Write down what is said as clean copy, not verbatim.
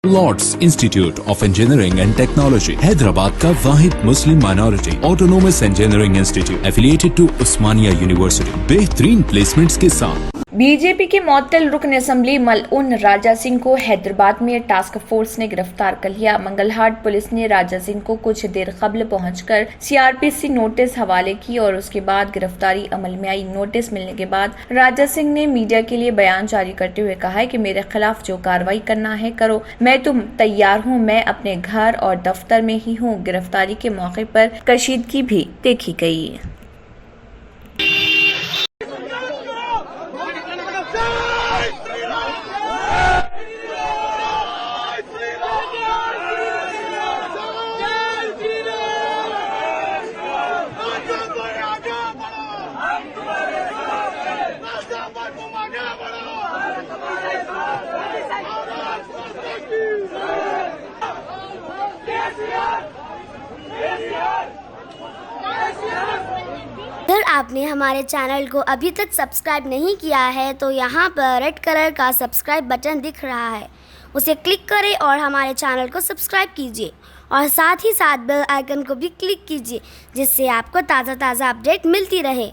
Lord's institute of engineering and technology Hyderabad का वाहिद Muslim minority autonomous engineering institute affiliated to Osmania university बेहतरीन placements के साथ। बीजेपी के मुअत्तल रुकन असेंबली मलऊन राजा सिंह को हैदराबाद में टास्क फोर्स ने गिरफ्तार कर लिया। मंगलहाट पुलिस ने राजा सिंह को कुछ देर कबल पहुंचकर सीआरपीसी नोटिस हवाले की और उसके बाद गिरफ्तारी अमल में आई। नोटिस मिलने के बाद राजा सिंह ने मीडिया के लिए बयान जारी करते हुए कहा है कि मेरे खिलाफ जो कार्रवाई करना है करो, मैं तुम तैयार हूँ, मैं अपने घर और दफ्तर में ही हूँ। गिरफ्तारी के मौके पर कशीदगी भी देखी गई। अगर आपने हमारे चैनल को अभी तक सब्सक्राइब नहीं किया है तो यहाँ पर रेड कलर का सब्सक्राइब बटन दिख रहा है, उसे क्लिक करें और हमारे चैनल को सब्सक्राइब कीजिए और साथ ही साथ बेल आइकन को भी क्लिक कीजिए, जिससे आपको ताज़ा अपडेट मिलती रहे।